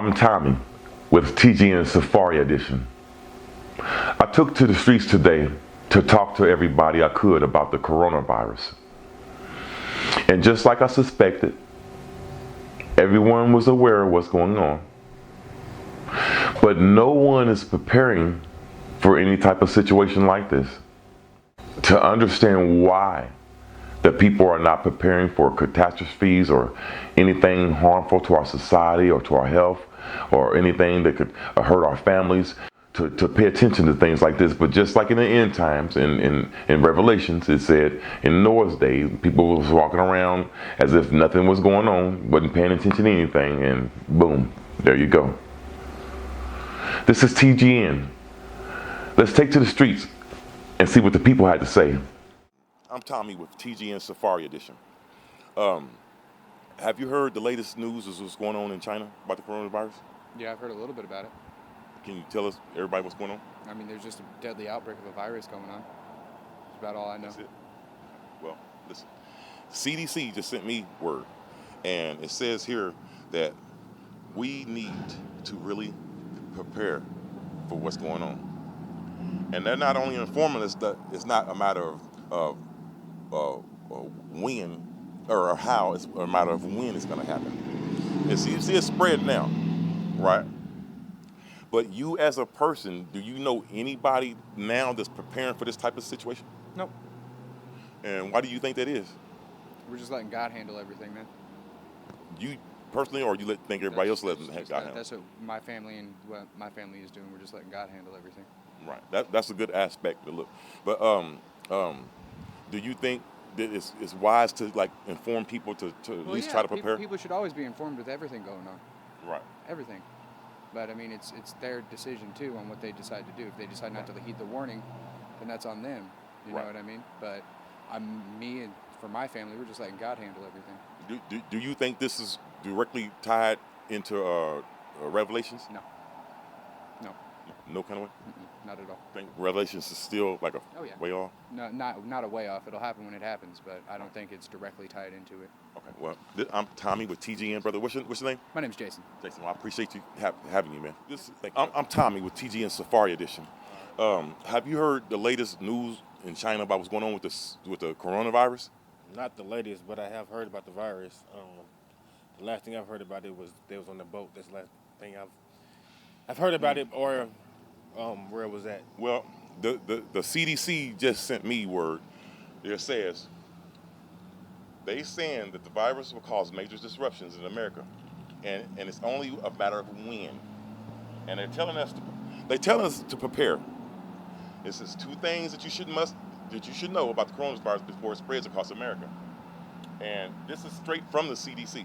I'm Tommy with Tgn Safari Addition. I took to the streets today to talk to everybody I could about the coronavirus. And just like I suspected, everyone was aware of what's going on. But no one is preparing for any type of situation like this. To understand why the people are not preparing for catastrophes or anything harmful to our society or to our health or anything that could hurt our families, to pay attention to things like this. But just like in the end times, in Revelations, it said in Noah's days, people was walking around as if nothing was going on, wasn't paying attention to anything, and boom, there you go. This is TGN. Let's take to the streets and see what the people had to say. I'm Tommy with Tgn Safari Addition. Have you heard the latest news of what's going on in China about the coronavirus? Yeah, I've heard a little bit about it. Can you tell us, everybody, what's going on? I mean, there's just a deadly outbreak of a virus going on. That's about all I know. That's it. Well, listen. CDC just sent me word, and it says here that we need to really prepare for what's going on. And they're not only informing us that it's not a matter of when or how, it's a matter of when it's going to happen. And see, it's spread now, right? But you as a person, do you know anybody now that's preparing for this type of situation? Nope. And why do you think that is? We're just letting God handle everything, man. You personally, or you think everybody else let God handle? That's what my family and what my family is doing. We're just letting God handle everything. Right. That's a good aspect to look. But do you think that it's wise to like inform people to at least try to prepare? People should always be informed with everything going on. Right. Everything. But I mean, it's their decision too on what they decide to do. If they decide not to heed the warning, then that's on them. You know what I mean? But me and for my family, we're just letting God handle everything. Do you think this is directly tied into Revelations? No. No kind of way? Not at all. I think Revelations is still like a way off? No, not a way off. It'll happen when it happens, but I don't think it's directly tied into it. Okay, well, I'm Tommy with TGN, brother. What's your name? My name's Jason. Jason, well, I appreciate you having you, man. I'm Tommy with TGN Safari Addition. Have you heard the latest news in China about what's going on with the coronavirus? Not the latest, but I have heard about the virus. The last thing I've heard about it was they was on the boat. That's the last thing I've heard about it, or where it was at. Well, the CDC just sent me word. It says they saying that the virus will cause major disruptions in America, and it's only a matter of when. And they're telling us to prepare. This is two things that you should know about the coronavirus before it spreads across America. And this is straight from the CDC.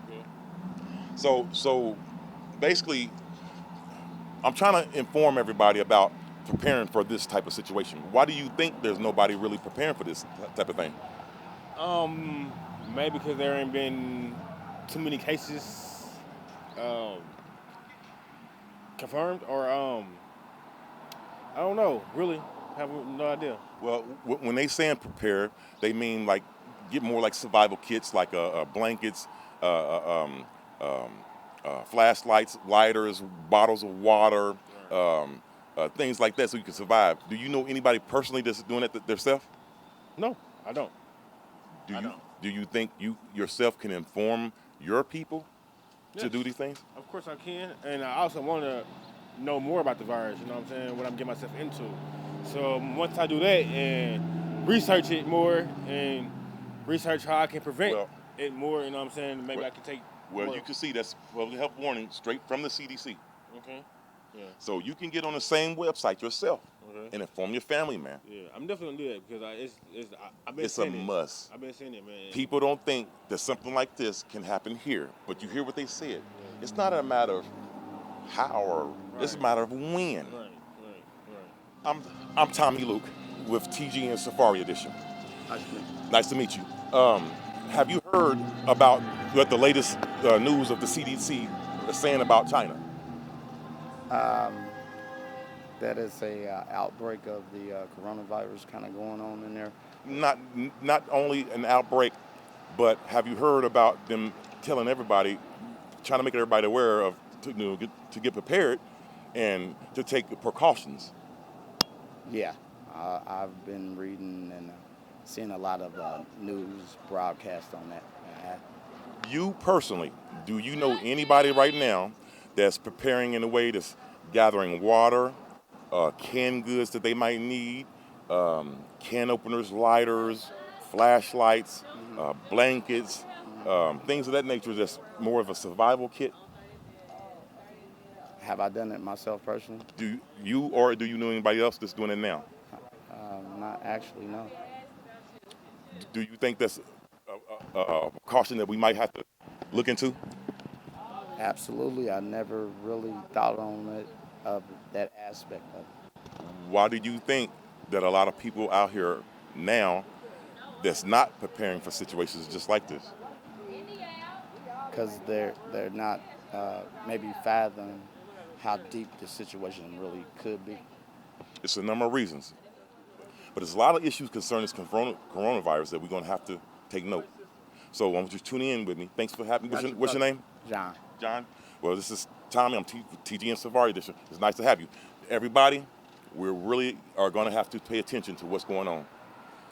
Yeah. So basically, I'm trying to inform everybody about preparing for this type of situation. Why do you think there's nobody really preparing for this type of thing? Maybe because there ain't been too many cases confirmed, or I don't know. Really, have no idea. Well, when they saying prepare, they mean like get more like survival kits, like blankets, flashlights, lighters, bottles of water, things like that, so you can survive. Do you know anybody personally that's doing it themselves? No, I don't. Do you think you yourself can inform your people to do these things? Of course I can, and I also want to know more about the virus. You know what I'm saying? What I'm getting myself into. So once I do that and research it more and research how I can prevent it more, you know what I'm saying? Maybe I can take. Well, you can see that's public health warning straight from the CDC. Okay. Yeah. So you can get on the same website yourself and inform your family, man. Yeah, I'm definitely gonna do that because I've been it's a must. I've been saying it, man. People don't think that something like this can happen here, but you hear what they said. Yeah. It's not a matter of how or it's a matter of when. Right. I'm Tommy Luke with Tgn Safari Addition. Nice to meet you. Have you heard about what the latest news of the CDC is saying about China? That is a outbreak of the coronavirus kind of going on in there. Not only an outbreak, but have you heard about them telling everybody, trying to make everybody aware of to get prepared and to take precautions. Yeah, I've been reading and seeing a lot of news broadcasts on that. You personally, do you know anybody right now that's preparing in a way that's gathering water, canned goods that they might need, can openers, lighters, flashlights, blankets, things of that nature that's more of a survival kit? Have I done it myself personally? Do you or do you know anybody else that's doing it now? Not actually, no. Do you think that's a precaution that we might have to look into? Absolutely. I never really thought on it, of that aspect of it. Why do you think that a lot of people out here now that's not preparing for situations just like this? Because they're not maybe fathom how deep the situation really could be. It's a number of reasons. But there's a lot of issues concerning this coronavirus that we're going to have to take note. So I want you to tune in with me. Thanks for having me. What's your name? John. John. Well, this is Tommy. I'm Tgn Safari Addition. It's nice to have you. Everybody, we really are going to have to pay attention to what's going on.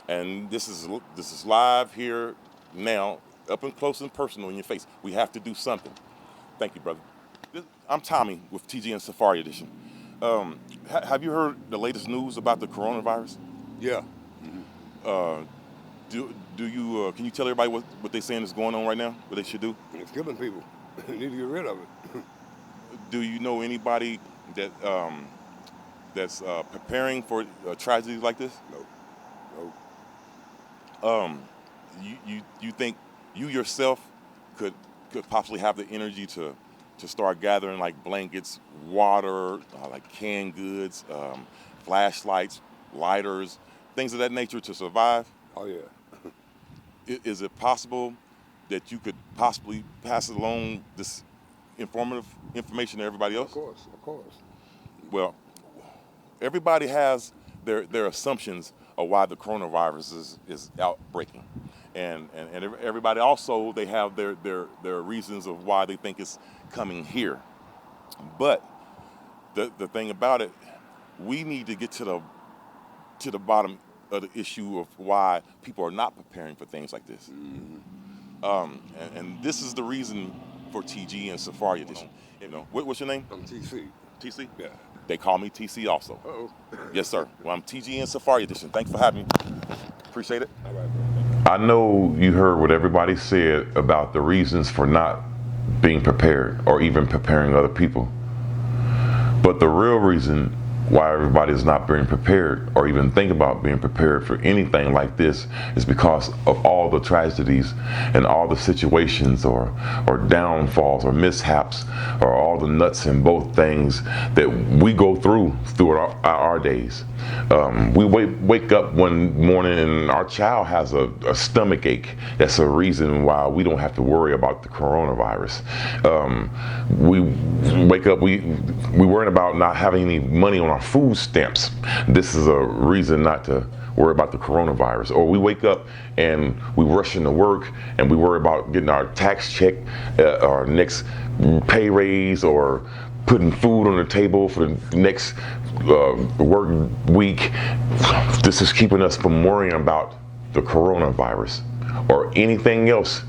And this is live here now, up and close and personal in your face. We have to do something. Thank you, brother. I'm Tommy with Tgn Safari Addition. Have you heard the latest news about the coronavirus? Yeah. Do you can you tell everybody what they're saying is going on right now? What they should do? It's killing people. They need to get rid of it. Do you know anybody that that's preparing for tragedies like this? No. You think you yourself could possibly have the energy to start gathering like blankets, water, like canned goods, flashlights, lighters, things of that nature to survive? Oh, yeah. Is it possible that you could possibly pass along this information to everybody else? Of course. Well, everybody has their assumptions of why the coronavirus is outbreaking. And everybody also, they have their reasons of why they think it's coming here. But the thing about it, we need to get to the bottom of the issue of why people are not preparing for things like this. And this is the reason for Tgn Safari Addition. You know, what's your name? I'm TC. TC? Yeah. They call me TC also. Uh-oh. Yes, sir. Well, I'm Tgn Safari Addition. Thanks for having me. Appreciate it. All right, bro. I know you heard what everybody said about the reasons for not being prepared or even preparing other people. But the real reason why everybody is not being prepared or even think about being prepared for anything like this is because of all the tragedies and all the situations or downfalls or mishaps or all the nuts and bolts things that we go through our days. We wake up one morning and our child has a stomach ache. That's a reason why we don't have to worry about the coronavirus. We wake up, we worry about not having any money on our food stamps. This is a reason not to worry about the coronavirus. Or we wake up and we rush into work and we worry about getting our tax check, our next pay raise, or putting food on the table for the next work week. This is keeping us from worrying about the coronavirus or anything else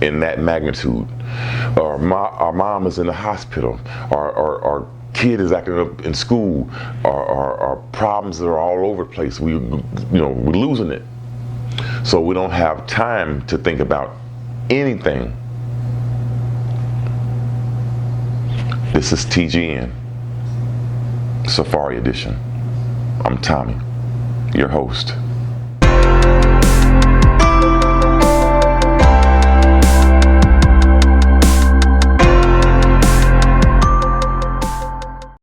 in that magnitude. Our mom is in the hospital. Our kid is acting up in school. Our problems are all over the place. We're losing it. So we don't have time to think about anything. This is Tgn Safari Addition. I'm Tommy, your host.